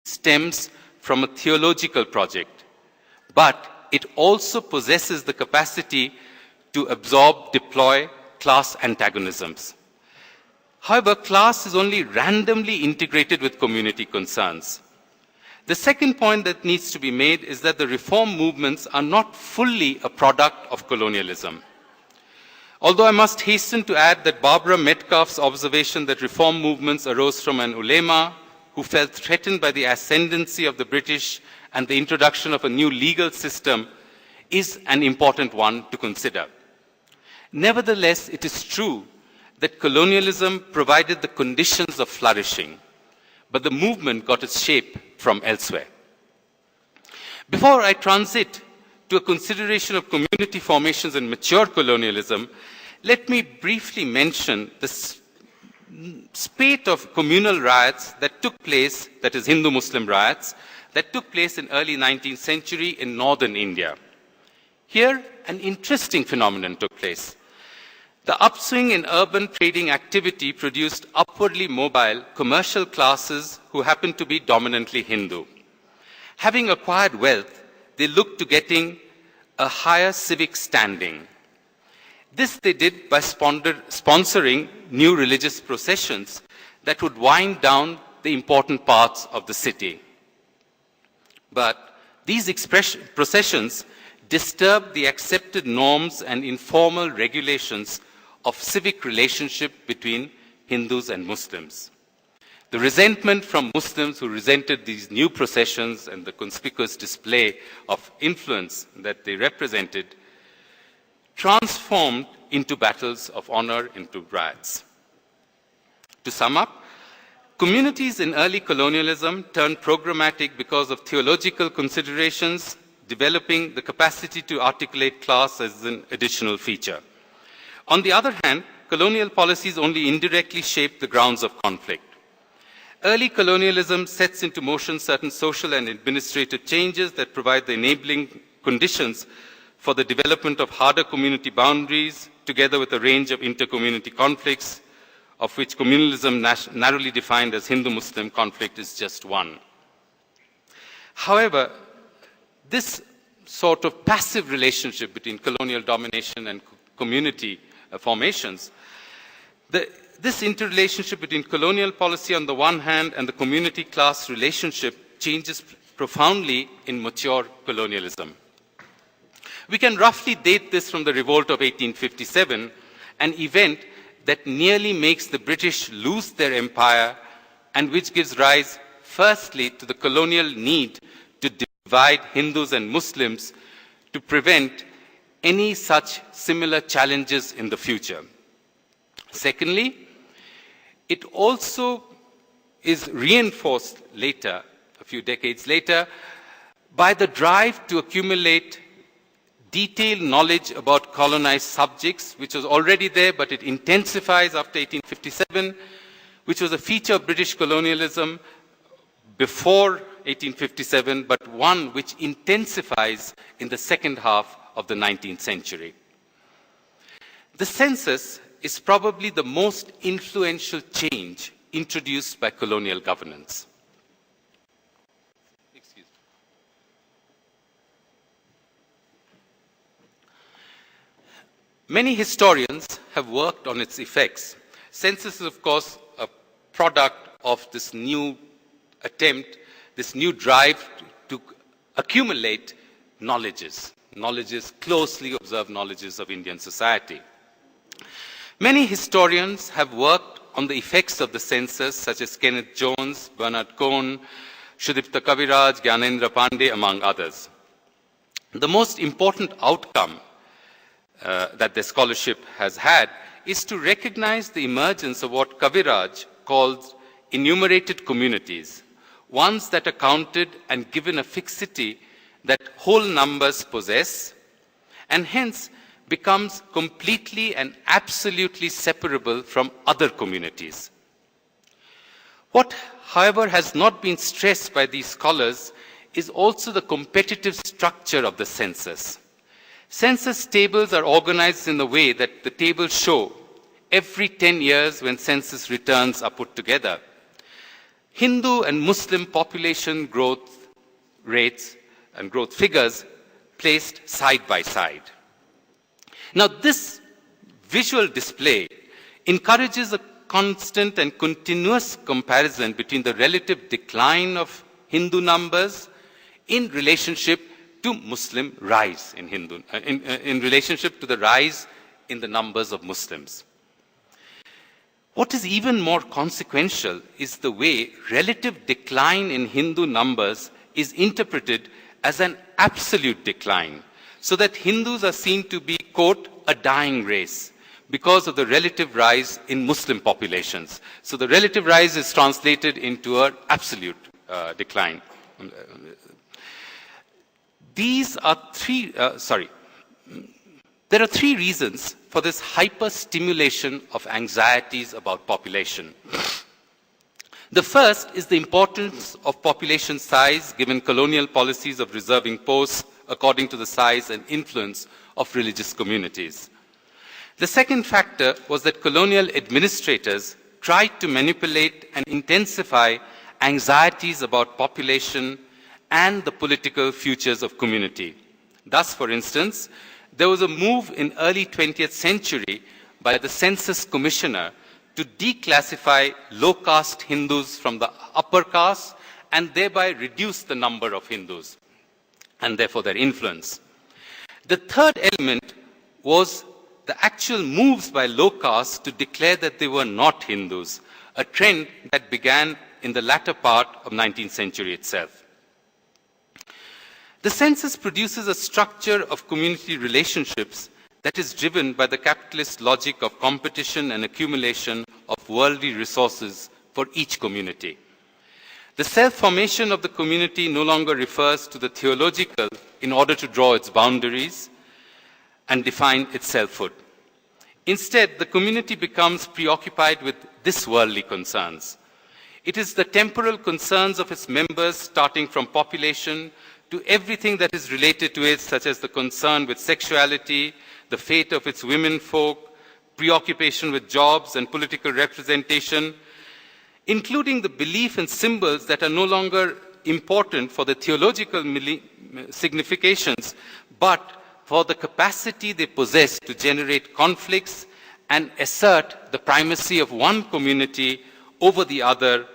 stems from a theological project, but it also possesses the capacity to absorb, deploy class antagonisms. However, class is only randomly integrated with community concerns. The second point that needs to be made is that the reform movements are not fully a product of colonialism. Although I must hasten to add that Barbara Metcalfe's observation that reform movements arose from an ulema who felt threatened by the ascendancy of the British and the introduction of a new legal system is an important one to consider. Nevertheless, it is true that colonialism provided the conditions of flourishing, but the movement got its shape from elsewhere. Before I transit to a consideration of community formations and mature colonialism, let me briefly mention the spate of communal riots that took place, that is Hindu-Muslim riots, that took place in early 19th century in northern India. Here, an interesting phenomenon took place. The upswing in urban trading activity produced upwardly mobile commercial classes who happened to be dominantly Hindu. Having acquired wealth, they looked to getting a higher civic standing. This they did by sponsoring new religious processions that would wind down the important parts of the city. But these processions disturbed the accepted norms and informal regulations of civic relationship between Hindus and Muslims. The resentment from Muslims who resented these new processions and the conspicuous display of influence that they represented transformed into battles of honor, into riots. To sum up, communities in early colonialism turned programmatic because of theological considerations, developing the capacity to articulate class as an additional feature. On the other hand, colonial policies only indirectly shaped the grounds of conflict. Early colonialism sets into motion certain social and administrative changes that provide the enabling conditions for the development of harder community boundaries, together with a range of inter-community conflicts, of which communalism, narrowly defined as Hindu-Muslim conflict, is just one. However, this sort of passive relationship between colonial domination and community formations, this interrelationship between colonial policy on the one hand and the community-class relationship changes profoundly in mature colonialism. We can roughly date this from the revolt of 1857, an event that nearly makes the British lose their empire and which gives rise, firstly, to the colonial need to divide Hindus and Muslims to prevent any such similar challenges in the future. Secondly, it also is reinforced later, a few decades later, by the drive to accumulate detailed knowledge about colonized subjects, which was already there, but it intensifies after 1857, which was a feature of British colonialism before 1857, but one which intensifies in the second half of the 19th century. The census is probably the most influential change introduced by colonial governance. Many historians have worked on its effects. Census is, of course, a product of this new attempt, this new drive to accumulate knowledges, closely observed knowledges of Indian society. Many historians have worked on the effects of the census, such as Kenneth Jones, Bernard Cohn, Sudipta Kaviraj, Gyanendra Pandey, among others. The most important outcome that the scholarship has had is to recognize the emergence of what Kaviraj calls enumerated communities, ones that are counted and given a fixity that whole numbers possess, and hence becomes completely and absolutely separable from other communities. What, however, has not been stressed by these scholars is also the competitive structure of the census. Census tables are organized in the way that the tables show every 10 years when census returns are put together. Hindu and Muslim population growth rates and growth figures placed side by side. Now, this visual display encourages a constant and continuous comparison between the relative decline of Hindu numbers in relationship to Muslim rise in relationship to the rise in the numbers of Muslims. What is even more consequential is the way relative decline in Hindu numbers is interpreted as an absolute decline, so that Hindus are seen to be, quote, a dying race because of the relative rise in Muslim populations. So the relative rise is translated into an absolute decline. There are three reasons for this hyper-stimulation of anxieties about population. The first is the importance of population size given colonial policies of reserving posts according to the size and influence of religious communities. The second factor was that colonial administrators tried to manipulate and intensify anxieties about population and the political futures of community. Thus, for instance, there was a move in early 20th century by the Census Commissioner to declassify low-caste Hindus from the upper caste and thereby reduce the number of Hindus and therefore their influence. The third element was the actual moves by low caste to declare that they were not Hindus, a trend that began in the latter part of 19th century itself. The census produces a structure of community relationships that is driven by the capitalist logic of competition and accumulation of worldly resources for each community. The self-formation of the community no longer refers to the theological in order to draw its boundaries and define its selfhood. Instead, the community becomes preoccupied with this worldly concerns. It is the temporal concerns of its members, starting from population to everything that is related to it, such as the concern with sexuality, the fate of its women folk, preoccupation with jobs and political representation, including the belief in symbols that are no longer important for the theological significations, but for the capacity they possess to generate conflicts and assert the primacy of one community over the other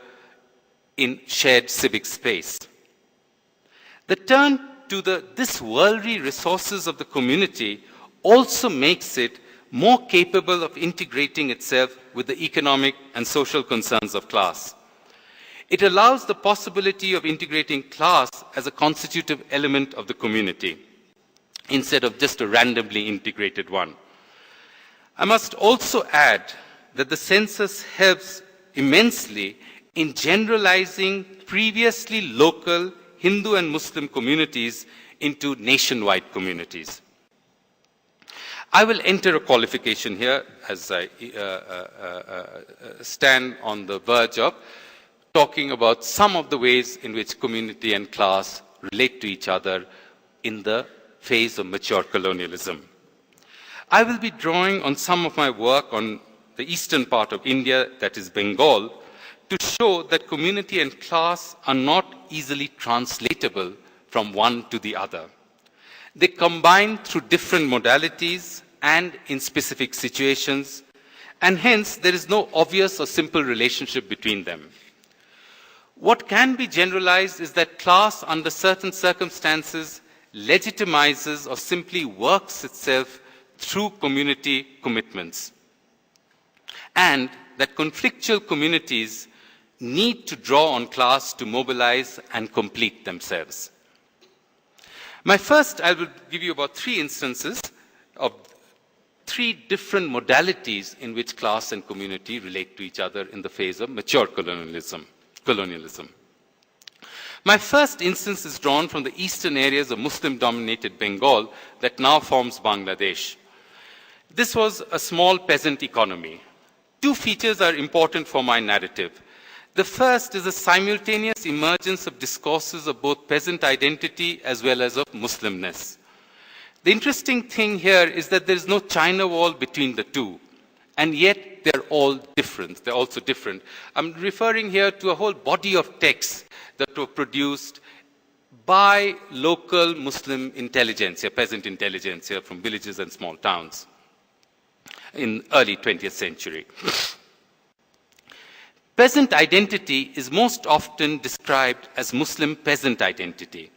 in shared civic space. The turn to this worldly resources of the community also makes it more capable of integrating itself with the economic and social concerns of class. It allows the possibility of integrating class as a constitutive element of the community, instead of just a randomly integrated one. I must also add that the census helps immensely in generalizing previously local Hindu and Muslim communities into nationwide communities. I will enter a qualification here as I stand on the verge of talking about some of the ways in which community and class relate to each other in the phase of mature colonialism. I will be drawing on some of my work on the eastern part of India, that is Bengal, to show that community and class are not easily translatable from one to the other. They combine through different modalities and in specific situations, and hence there is no obvious or simple relationship between them. What can be generalized is that class, under certain circumstances, legitimizes or simply works itself through community commitments, and that conflictual communities need to draw on class to mobilize and complete themselves. I will give you about 3 instances of 3 different modalities in which class and community relate to each other in the phase of mature colonialism. My first instance is drawn from the eastern areas of Muslim-dominated Bengal that now forms Bangladesh. This was a small peasant economy. 2 features are important for my narrative. The first is the simultaneous emergence of discourses of both peasant identity as well as of Muslimness. The interesting thing here is that there is no China wall between the two. and yet they're all different. They're also different. I'm referring here to a whole body of texts that were produced by local Muslim intelligentsia, peasant intelligentsia from villages and small towns in early 20th century. Peasant identity is most often described as Muslim peasant identity.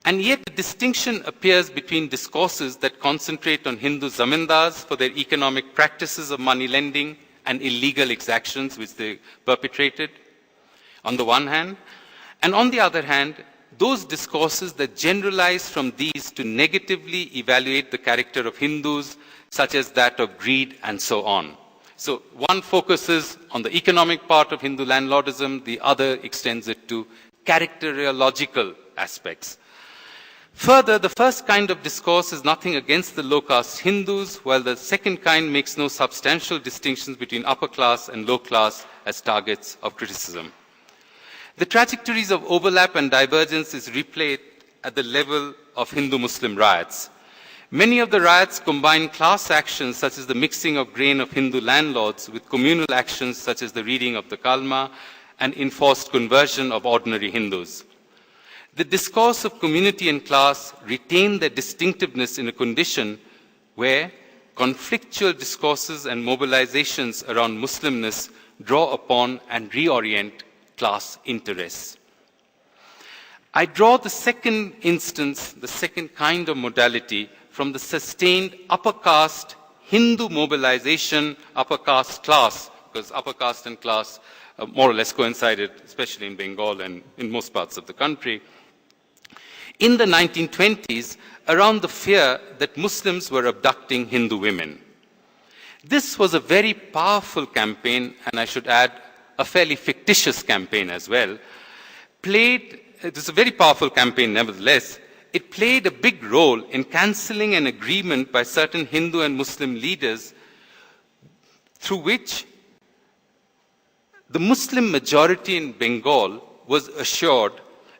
And yet a distinction appears between discourses that concentrate on Hindu zamindars for their economic practices of money lending and illegal exactions which they perpetrated, on the one hand, and on the other hand, those discourses that generalize from these to negatively evaluate the character of Hindus, such as that of greed and so on. So one focuses on the economic part of Hindu landlordism, the other extends it to characterological aspects. Further, the first kind of discourse is nothing against the low-caste Hindus, while the second kind makes no substantial distinctions between upper class and low class as targets of criticism. The trajectories of overlap and divergence is replayed at the level of Hindu-Muslim riots. Many of the riots combine class actions such as the mixing of grain of Hindu landlords with communal actions such as the reading of the Kalma and enforced conversion of ordinary Hindus. The discourse of community and class retain their distinctiveness in a condition where conflictual discourses and mobilizations around Muslimness draw upon and reorient class interests. I draw the second instance, the second kind of modality, from the sustained upper caste Hindu mobilization, upper caste class, because upper caste and class more or less coincided, especially in Bengal and in most parts of the country, in the 1920s around the fear that Muslims were abducting Hindu women. This was a very powerful campaign, and I should add, a fairly fictitious campaign as well. It was a very powerful campaign nevertheless. It played a big role in cancelling an agreement by certain Hindu and Muslim leaders through which the Muslim majority in Bengal was assured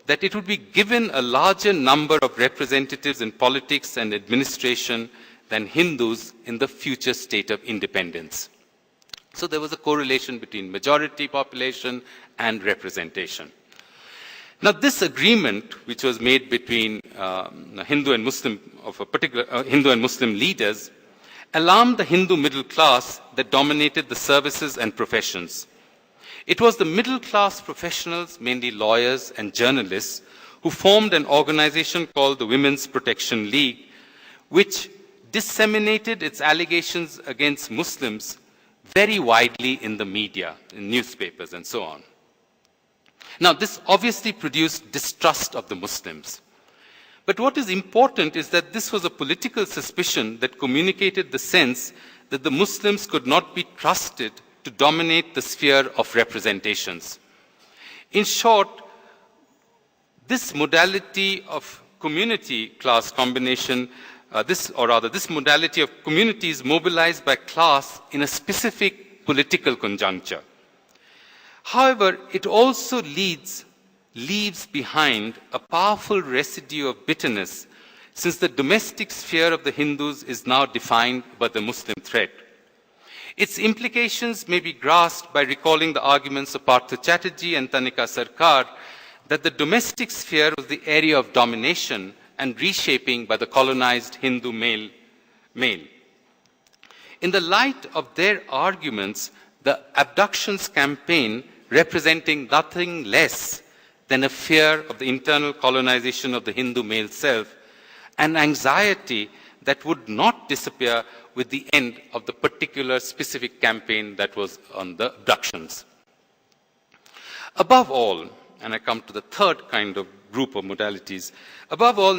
that it would be given a larger number of representatives in politics and administration than Hindus in the future state of independence. So there was a correlation between majority population and representation. Now this agreement, which was made between Hindu and Muslim leaders, alarmed the Hindu middle class that dominated the services and professions. It was the middle class professionals, mainly lawyers and journalists, who formed an organization called the Women's Protection League, which disseminated its allegations against Muslims very widely in the media, in newspapers and so on. Now, this obviously produced distrust of the Muslims. But what is important is that this was a political suspicion that communicated the sense that the Muslims could not be trusted to dominate the sphere of representations. In short, this modality of community class combination, this modality of communities mobilized by class in a specific political conjuncture. However, it also leaves behind a powerful residue of bitterness, since the domestic sphere of the Hindus is now defined by the Muslim threat. Its implications may be grasped by recalling the arguments of Partha Chatterjee and Tanika Sarkar that the domestic sphere was the area of domination and reshaping by the colonized Hindu male. In the light of their arguments, the abductions campaign representing nothing less than a fear of the internal colonization of the Hindu male self, an anxiety that would not disappear with the end of the particular specific campaign that was on the abductions. Above all, and I come to the third kind of group of modalities, above all,